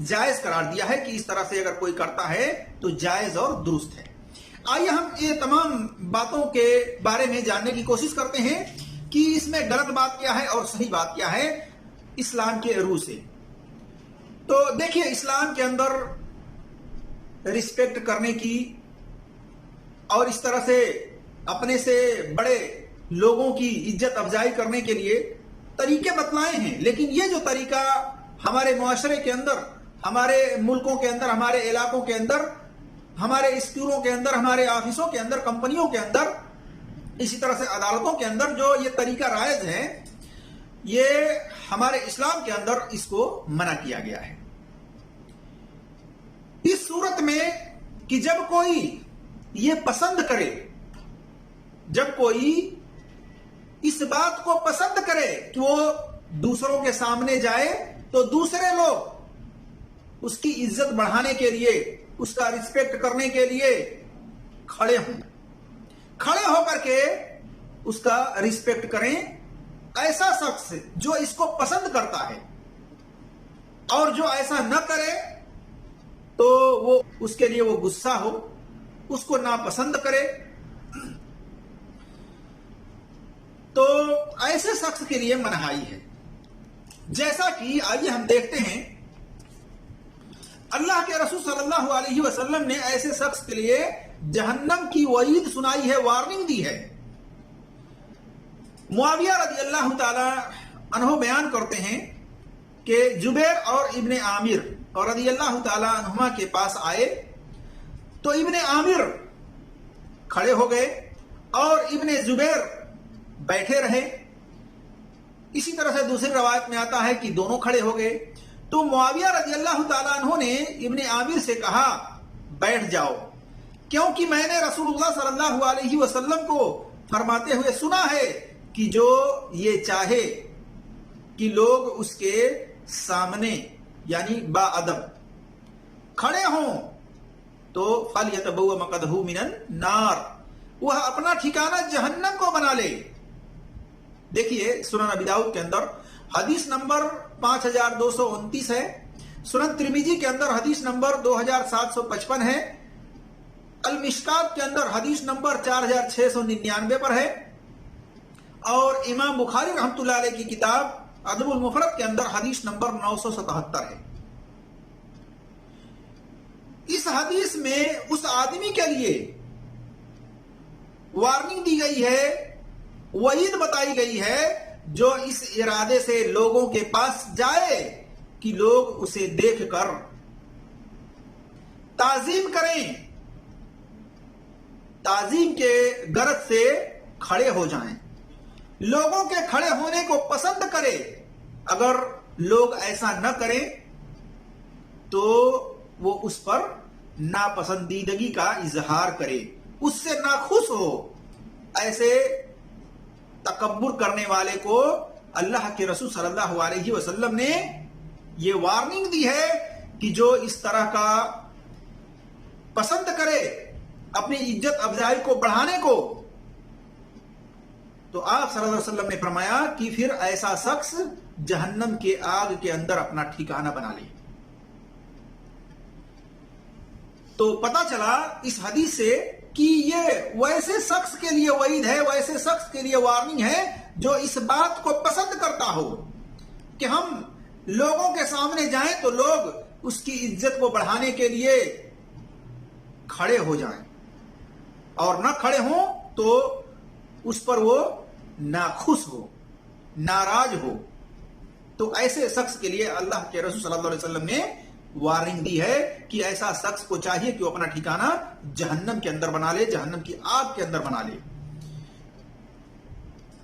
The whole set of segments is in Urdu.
جائز قرار دیا ہے کہ اس طرح سے اگر کوئی کرتا ہے تو جائز اور درست ہے۔ آئیے ہم یہ تمام باتوں کے بارے میں جاننے کی کوشش کرتے ہیں کہ اس میں غلط بات کیا ہے اور صحیح بات کیا ہے اسلام کے روح سے۔ تو دیکھیے، اسلام کے اندر رسپیکٹ کرنے کی اور اس طرح سے اپنے سے بڑے لوگوں کی عزت افزائی کرنے کے لیے طریقے بتلائے ہیں، لیکن یہ جو طریقہ ہمارے معاشرے کے اندر، ہمارے ملکوں کے اندر، ہمارے علاقوں کے اندر، ہمارے اسکولوں کے اندر، ہمارے آفسوں کے اندر، کمپنیوں کے اندر، اسی طرح سے عدالتوں کے اندر جو یہ طریقہ رائج ہے، یہ ہمارے اسلام کے اندر اس کو منع کیا گیا ہے۔ اس صورت میں کہ جب کوئی یہ پسند کرے، جب کوئی اس بات کو پسند کرے کہ وہ دوسروں کے سامنے جائے تو دوسرے لوگ اس کی عزت بڑھانے کے لیے، اس کا رسپیکٹ کرنے کے لیے کھڑے ہوں، کھڑے ہو کر کے اس کا رسپیکٹ کریں۔ ایسا شخص جو اس کو پسند کرتا ہے اور جو ایسا نہ کرے تو وہ اس کے لیے وہ غصہ ہو، اس کو ناپسند کرے، تو ایسے شخص کے لیے منہائی ہے۔ جیسا کہ آئیے ہم دیکھتے ہیں، اللہ کے رسول صلی اللہ علیہ وسلم نے ایسے شخص کے لیے جہنم کی وعید سنائی ہے، وارننگ دی ہے۔ معاویہ رضی اللہ تعالی عنہ بیان کرتے ہیں کہ جبیر اور ابن عامر اور رضی اللہ تعالی عنہما کے پاس آئے تو ابن عامر کھڑے ہو گئے اور ابن زبیر بیٹھے رہے۔ اسی طرح سے دوسری روایت میں آتا ہے کہ دونوں کھڑے ہو گئے۔ تو معاویہ رضی اللہ تعالیٰ عنہ نے ابن عامر سے کہا بیٹھ جاؤ، کیونکہ میں نے رسول اللہ صلی اللہ علیہ وسلم کو فرماتے ہوئے سنا ہے کہ جو یہ چاہے کہ لوگ اس کے سامنے یعنی باادب کھڑے ہوں تو فَلْيَتَبَوَّأْ مَقْعَدَهُ مِنَ النَّارِ، وہ اپنا ٹھکانہ جہنم کو بنا لے۔ دیکھیے، سنن ابی داؤد کے اندر حدیث نمبر 5229 ہے، سنن ترمذی کے اندر حدیث نمبر 2755 ہے، المشکات کے اندر حدیث نمبر 4699 پر ہے، اور امام بخاری رحمۃ اللہ علیہ کی کتاب ادب المفرد کے اندر حدیث نمبر 977 ہے۔ اس حدیث میں اس آدمی کے لیے وارننگ دی گئی ہے، وعید بتائی گئی ہے جو اس ارادے سے لوگوں کے پاس جائے کہ لوگ اسے دیکھ کر تعظیم کریں، تعظیم کے غرض سے کھڑے ہو جائیں، لوگوں کے کھڑے ہونے کو پسند کرے۔ اگر لوگ ایسا نہ کریں تو وہ اس پر ناپسندیدگی کا اظہار کرے، اس سے ناخوش ہو۔ ایسے تکبر کرنے والے کو اللہ کے رسول صلی اللہ علیہ وسلم نے یہ وارننگ دی ہے کہ جو اس طرح کا پسند کرے اپنی عزت افزائی کو بڑھانے کو، تو آپ صلی اللہ علیہ وسلم نے فرمایا کہ پھر ایسا شخص جہنم کے آگ کے اندر اپنا ٹھکانہ بنا لے۔ تو پتہ چلا اس حدیث سے کہ یہ ویسے شخص کے لیے وعید ہے، ویسے شخص کے لیے وارننگ ہے جو اس بات کو پسند کرتا ہو کہ ہم لوگوں کے سامنے جائیں تو لوگ اس کی عزت کو بڑھانے کے لیے کھڑے ہو جائیں، اور نہ کھڑے ہوں تو اس پر وہ ناخوش ہو، ناراض ہو۔ تو ایسے شخص کے لیے اللہ کے رسول صلی اللہ علیہ وسلم نے وارننگ دی ہے کہ ایسا شخص کو چاہیے کہ وہ اپنا ٹھکانہ جہنم کے اندر بنا لے، جہنم کی آگ کے اندر بنا لے۔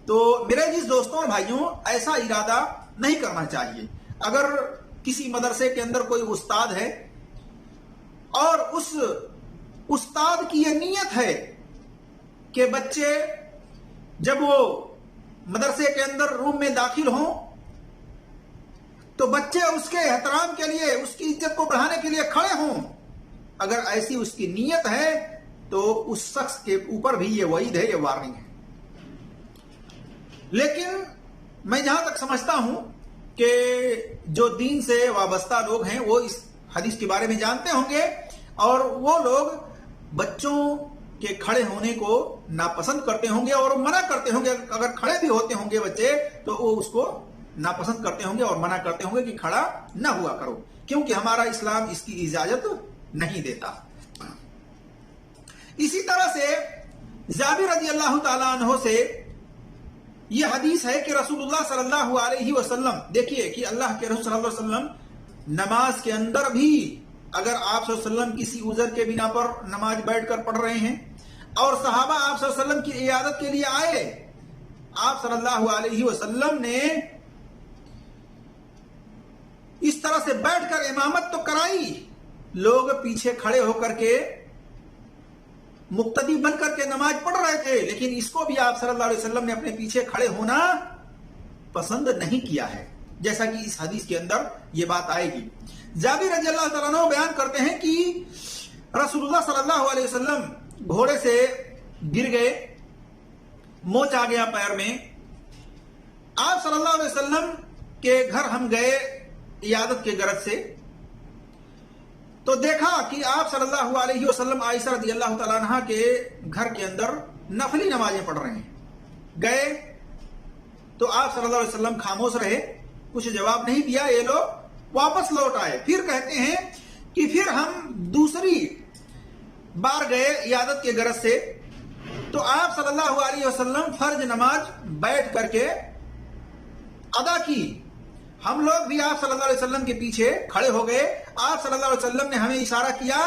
تو میرے جس دوستوں اور بھائیوں، ایسا ارادہ نہیں کرنا چاہیے۔ اگر کسی مدرسے کے اندر کوئی استاد ہے اور اس استاد کی یہ نیت ہے کہ بچے جب وہ مدرسے کے اندر روم میں داخل ہوں تو بچے اس کے احترام کے لیے، اس کی عزت کو بڑھانے کے لیے کھڑے ہوں، اگر ایسی اس کی نیت ہے تو اس شخص کے اوپر بھی یہ وعید ہے، یہ وارننگ ہے۔ لیکن میں جہاں تک سمجھتا ہوں کہ جو دین سے وابستہ لوگ ہیں وہ اس حدیث کے بارے میں جانتے ہوں گے، اور وہ لوگ بچوں کے کھڑے ہونے کو ناپسند کرتے ہوں گے اور منع کرتے ہوں گے. اگر کھڑے بھی ہوتے ہوں گے بچے تو وہ اس کو ناپسند کرتے ہوں گے اور منع کرتے ہوں گے کہ کھڑا نہ ہوا کرو، کیونکہ ہمارا اسلام اس کی اجازت نہیں دیتا. اسی طرح سے جابر رضی اللہ تعالیٰ عنہ سے یہ حدیث ہے کہ رسول اللہ صلی اللہ علیہ وسلم، دیکھیے کہ اللہ کے رسول صلی اللہ علیہ وسلم نماز کے اندر بھی اگر آپ صلی اللہ علیہ وسلم کسی عذر کے بنا پر نماز بیٹھ کر پڑھ رہے ہیں اور صحابہ آپ صلی اللہ علیہ وسلم کی عیادت کے لیے آئے، آپ صلی اللہ علیہ وسلم نے اس طرح سے بیٹھ کر امامت تو کرائی، لوگ پیچھے کھڑے ہو کر کے مقتدی بن کر کے نماز پڑھ رہے تھے، لیکن اس کو بھی آپ صلی اللہ علیہ وسلم نے اپنے پیچھے کھڑے ہونا پسند نہیں کیا ہے، جیسا کہ اس حدیث کے اندر یہ بات آئے گی. جابر رضی اللہ تعالیٰ عنہ بیان کرتے ہیں کہ رسول اللہ صلی اللہ علیہ وسلم گھوڑے سے گر گئے، موچ آ گیا پیر میں. آپ صلی اللہ علیہ وسلم کے گھر ہم گئے عیادت کے غرض سے، تو دیکھا کہ آپ صلی اللہ علیہ وسلم عائشہ رضی اللہ تعالیٰ عنہ کے گھر کے اندر نفلی نمازیں پڑھ رہے ہیں. گئے تو آپ صلی اللہ علیہ وسلم خاموش رہے، کچھ جواب نہیں دیا. یہ لوگ واپس لوٹ آئے. پھر کہتے ہیں کہ پھر ہم دوسری بار گئے عیادت کے غرض سے، تو آپ صلی اللہ علیہ وسلم فرض نماز بیٹھ کر کے ادا کی. ہم لوگ بھی آپ صلی اللہ علیہ وسلم کے پیچھے کھڑے ہو گئے. آپ صلی اللہ علیہ وسلم نے ہمیں اشارہ کیا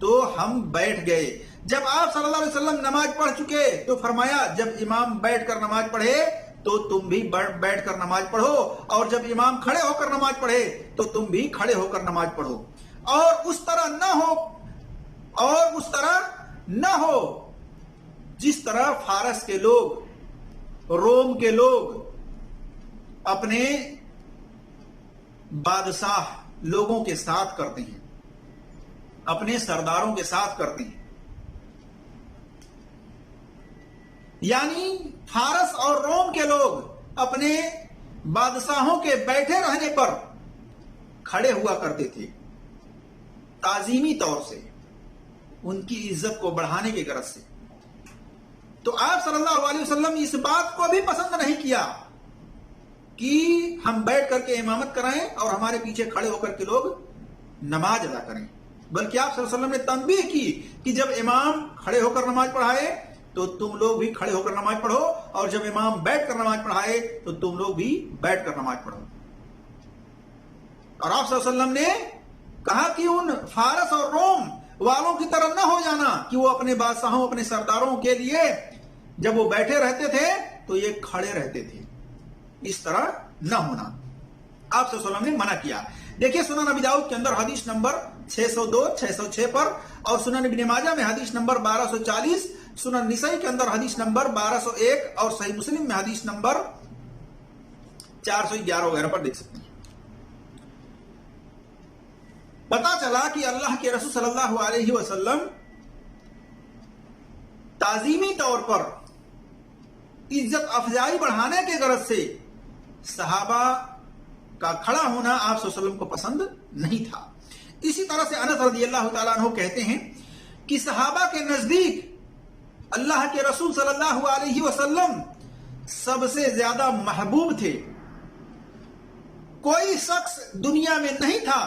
تو ہم بیٹھ گئے. جب آپ صلی اللہ علیہ وسلم نماز پڑھ چکے تو فرمایا جب امام بیٹھ کر نماز پڑھے تو تم بھی بیٹھ کر نماز پڑھو، اور جب امام کھڑے ہو کر نماز پڑھے تو تم بھی کھڑے ہو کر نماز پڑھو. اور اس طرح نہ ہو جس طرح فارس کے لوگ، روم کے لوگ اپنے بادشاہ لوگوں کے ساتھ کرتے ہیں، اپنے سرداروں کے ساتھ کرتے ہیں. یعنی فارس اور روم کے لوگ اپنے بادشاہوں کے بیٹھے رہنے پر کھڑے ہوا کرتے تھے، تعظیمی طور سے ان کی عزت کو بڑھانے کے غرض سے. تو آپ صلی اللہ علیہ وسلم اس بات کو بھی پسند نہیں کیا کہ ہم بیٹھ کر کے امامت کرائیں اور ہمارے پیچھے کھڑے ہو کر کے لوگ نماز ادا کریں، بلکہ آپ صلی اللہ علیہ وسلم نے تنبیہ کی کہ جب امام کھڑے ہو کر نماز پڑھائے تو تم لوگ بھی کھڑے ہو کر نماز پڑھو، اور جب امام بیٹھ کر نماز پڑھائے تو تم لوگ بھی بیٹھ کر نماز پڑھو. اور آپ صلی اللہ علیہ وسلم نے کہا کہ ان فارس اور روم والوں کی طرح نہ ہو جانا کہ وہ اپنے بادشاہوں، اپنے سرداروں کے لیے جب وہ بیٹھے رہتے تھے تو یہ کھڑے رہتے تھے. اس طرح نہ ہونا آپ صلی اللہ علیہ وسلم نے منع کیا. دیکھیے سنن ابی داؤد کے اندر حدیث نمبر 602 606 پر، اور سنن ابن ماجہ میں حدیث نمبر 1240، سنن نسائی کے اندر حدیث نمبر 1201 اور صحیح مسلم میں حدیث نمبر 411 وغیرہ پر دیکھ سکتے ہیں. پتا چلا کہ اللہ کے رسول صلی اللہ علیہ وسلم تعظیمی طور پر عزت افزائی بڑھانے کے غرض سے صحابہ کا کھڑا ہونا آپ صلی اللہ علیہ وسلم کو پسند نہیں تھا. اسی طرح سے انس رضی اللہ تعالیٰ عنہ کہتے ہیں کہ صحابہ کے نزدیک اللہ کے رسول صلی اللہ علیہ وسلم سب سے زیادہ محبوب تھے. کوئی شخص دنیا میں نہیں تھا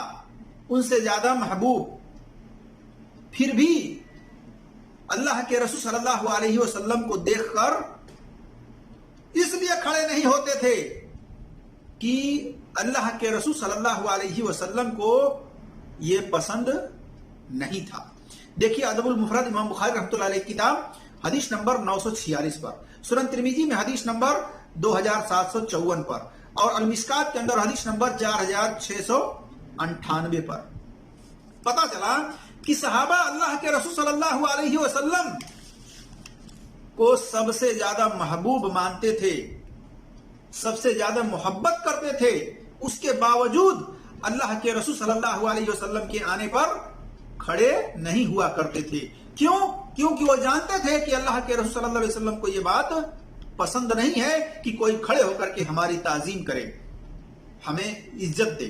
ان سے زیادہ محبوب. پھر بھی اللہ کے رسول صلی اللہ علیہ وسلم کو دیکھ کر اس لیے کھڑے نہیں ہوتے تھے کہ اللہ کے رسول صلی اللہ علیہ وسلم کو یہ پسند نہیں تھا. دیکھیے ادب المفرد امام بخاری رحمۃ اللہ علیہ کتاب حدیث نمبر 946 پر، سنن ترمذی میں حدیث نمبر 2754 پر، اور المشکات کے اندر حدیث نمبر 4698 پر. پتا چلا کہ صحابہ اللہ کے رسول صلی اللہ علیہ وسلم کو سب سے زیادہ محبوب مانتے تھے، سب سے زیادہ محبت کرتے تھے. اس کے باوجود اللہ کے رسول صلی اللہ علیہ وسلم کے آنے پر کھڑے نہیں ہوا کرتے تھے. کیوں؟ کیونکہ وہ جانتے تھے کہ اللہ کے رسول صلی اللہ علیہ وسلم کو یہ بات پسند نہیں ہے کہ کوئی کھڑے ہو کر کے ہماری تعظیم کرے، ہمیں عزت دے.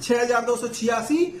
6286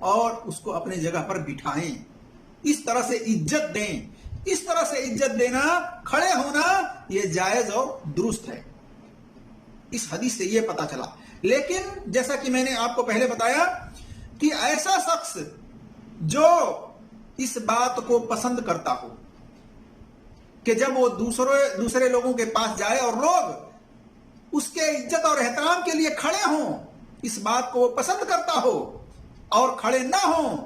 اور اس کو اپنے جگہ پر بٹھائیں، اس طرح سے عزت دیں۔ اس طرح سے عزت دینا، کھڑے ہونا، یہ جائز اور درست ہے۔ اس حدیث سے یہ پتا چلا۔ لیکن جیسا کہ میں نے آپ کو پہلے بتایا کہ ایسا شخص جو اس بات کو پسند کرتا ہو کہ جب وہ دوسرے لوگوں کے پاس جائے اور لوگ اس کے عزت اور احترام کے لیے کھڑے ہوں، اس بات کو وہ پسند کرتا ہو اور کھڑے نہ ہوں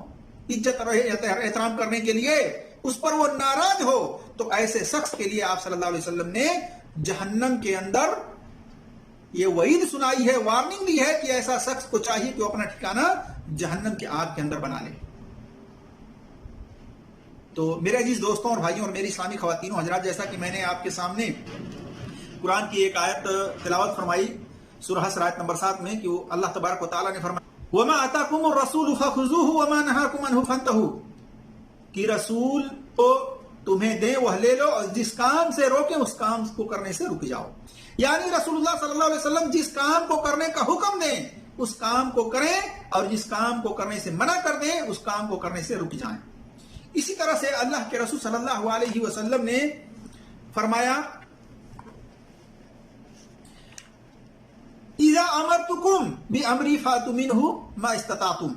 عزت اور احترام کرنے کے لیے، اس پر وہ ناراض ہو، تو ایسے شخص کے لیے آپ صلی اللہ علیہ وسلم نے جہنم کے اندر یہ وعید سنائی ہے، وارننگ دی ہے کہ ایسا شخص کو چاہیے کہ وہ اپنا ٹھکانہ جہنم کی آگ کے اندر بنا لے۔ تو میرے عزیز دوستوں اور بھائیوں اور میری اسلامی خواتین و حضرات، جیسا کہ میں نے آپ کے سامنے قرآن کی ایک آیت تلاوت فرمائی سورہ حشر آیت نمبر 7 میں، کہ اللہ تبارک و تعالیٰ نے فرمایا وَمَا آتَاكُمُ الرَّسُولُ فَخُذُوهُ وَمَا نَهَاكُمْ عَنْهُ فَانْتَهُوا، کہ رسول کو تمہیں دیں وہ لے لو، اور جس کام سے روکیں اس کام کو کرنے سے رک جاؤ۔ یعنی رسول اللہ صلی اللہ علیہ وسلم جس کام کو کرنے کا حکم دیں اس کام کو کریں، اور جس کام کو کرنے سے منع کر دیں اس کام کو کرنے سے رک جائیں۔ اسی طرح سے اللہ کے رسول صلی اللہ علیہ وسلم نے فرمایا اِذَا أَمَرْتُكُمْ بِأَمْرِي فَأْتُوا مِنْهُ مَا اسْتَطَعْتُمْ،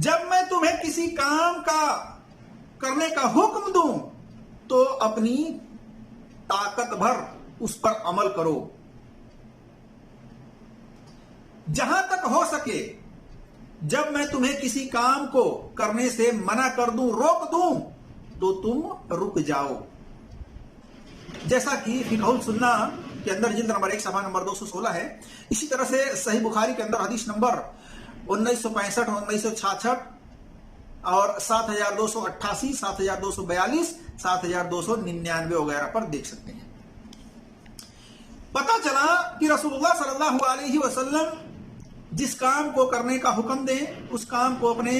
جب میں تمہیں کسی کام کا کرنے کا حکم دوں تو اپنی طاقت بھر اس پر عمل کرو، جہاں تک ہو سکے جب میں تمہیں کسی کام کو کرنے سے منع کر دوں، روک دوں، تو تم رک جاؤ۔ جیسا کہ فقہ السنہ کے اندر جلد نمبر 1 صفحہ نمبر 216 ہے۔ اسی طرح سے صحیح بخاری کے اندر حدیث نمبر 1965 اور 1966 اور 7288 7242 7299 وغیرہ پر دیکھ سکتے ہیں۔ پتہ چلا کہ رسول اللہ صلی اللہ علیہ وسلم جس کام کو کرنے کا حکم دیں اس کام کو اپنے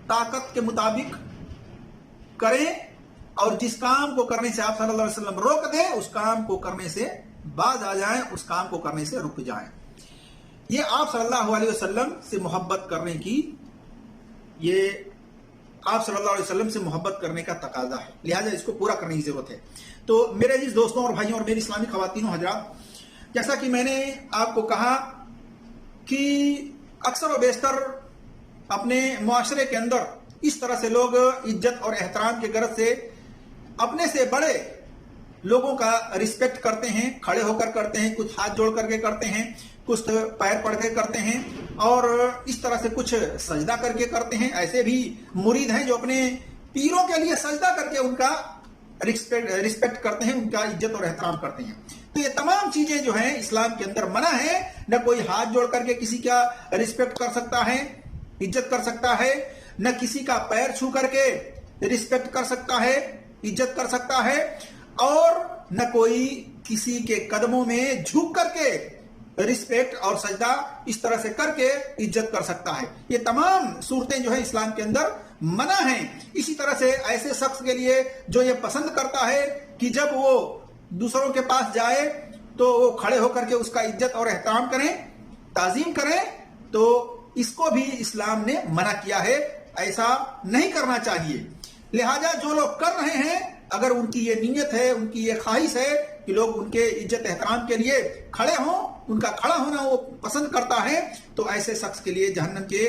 طاقت کے مطابق کریں، اور جس کام کو کرنے سے آپ صلی اللہ علیہ وسلم روک دیں اس کام کو کرنے سے باز آ جائیں، اس کام کو کرنے سے رک جائیں۔ یہ آپ صلی اللہ علیہ وسلم سے محبت کرنے کی، یہ آپ صلی اللہ علیہ وسلم سے محبت کرنے کا تقاضا ہے، لہذا اس کو پورا کرنے کی ضرورت ہے۔ تو میرے عزیز دوستوں اور بھائیوں اور میری اسلامی خواتین و حضرات، جیسا کہ میں نے آپ کو کہا کہ اکثر و بیشتر اپنے معاشرے کے اندر اس طرح سے لوگ عزت اور احترام کے غرض سے اپنے سے بڑے لوگوں کا رسپیکٹ کرتے ہیں، کھڑے ہو کر کرتے ہیں، کچھ ہاتھ جوڑ کر کے کرتے ہیں، کچھ پیر پڑ کے کرتے ہیں، اور اس طرح سے کچھ سجدہ کر کے کرتے ہیں۔ ایسے بھی مرید ہیں جو اپنے پیروں کے لیے سجدہ کر کے ان کا رسپیکٹ کرتے ہیں، ان کا عزت اور احترام کرتے ہیں۔ تو یہ تمام چیزیں جو ہیں اسلام کے اندر منع ہے۔ نہ کوئی ہاتھ جوڑ کر کے کسی کا رسپیکٹ کر سکتا ہے، عزت کر سکتا ہے، نہ کسی کا پیر چھو کر کے رسپیکٹ کر سکتا ہے، عزت کر سکتا ہے، اور نہ کوئی کسی کے قدموں میں جھک کر کے رسپیکٹ اور سجدہ اس طرح سے کر کے عزت کر سکتا ہے۔ یہ تمام صورتیں جو ہیں اسلام کے اندر منع ہیں۔ اسی طرح سے ایسے شخص کے لیے جو یہ پسند کرتا ہے کہ جب وہ دوسروں کے پاس جائے تو وہ کھڑے ہو کر کے اس کا عزت اور احترام کریں، تعظیم کریں، تو اس کو بھی اسلام نے منع کیا ہے، ایسا نہیں کرنا چاہیے۔ لہذا جو لوگ کر رہے ہیں، اگر ان کی یہ نیت ہے، ان کی یہ خواہش ہے کہ لوگ ان کے عزت احترام کے لیے کھڑے ہوں، ان کا کھڑا ہونا وہ پسند کرتا ہے، تو ایسے شخص کے لیے جہنم کے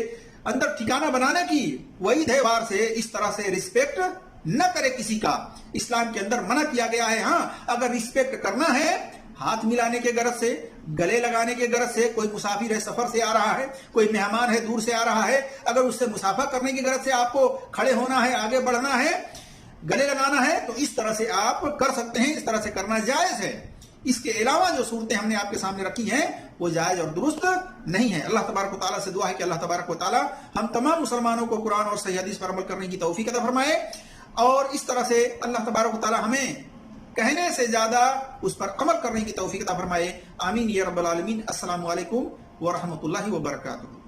اندر ٹھکانہ بنانے کی وعید ہے۔ بار سے اس طرح سے رسپیکٹ نہ کرے کسی کا، اسلام کے اندر منع کیا گیا ہے۔ ہاں، اگر رسپیکٹ کرنا ہے ہاتھ ملانے کے غرض سے، گلے لگانے کے غرض سے، کوئی مسافر ہے سفر سے آ رہا ہے، کوئی مہمان ہے دور سے آ رہا ہے، اگر اس سے مسافہ کرنے کی غرض سے آپ کو کھڑے ہونا ہے، آگے بڑھنا ہے، گلے لگانا ہے، تو اس طرح سے آپ کر سکتے ہیں، اس طرح سے کرنا جائز ہے۔ اس کے علاوہ جو صورتیں ہم نے آپ کے سامنے رکھی ہیں وہ جائز اور درست نہیں ہے۔ اللہ تبارک و تعالیٰ سے دعا ہے کہ اللہ تبارک و تعالیٰ ہم تمام مسلمانوں کو قرآن اور صحیح حدیث پر عمل کرنے کی توفیق عطا فرمائے، اور اس طرح سے اللہ تبارک و تعالیٰ ہمیں کہنے سے زیادہ اس پر عمل کرنے کی توفیق عطا فرمائے۔ آمین یا رب العالمین۔ السلام علیکم ورحمۃ اللہ وبرکاتہ۔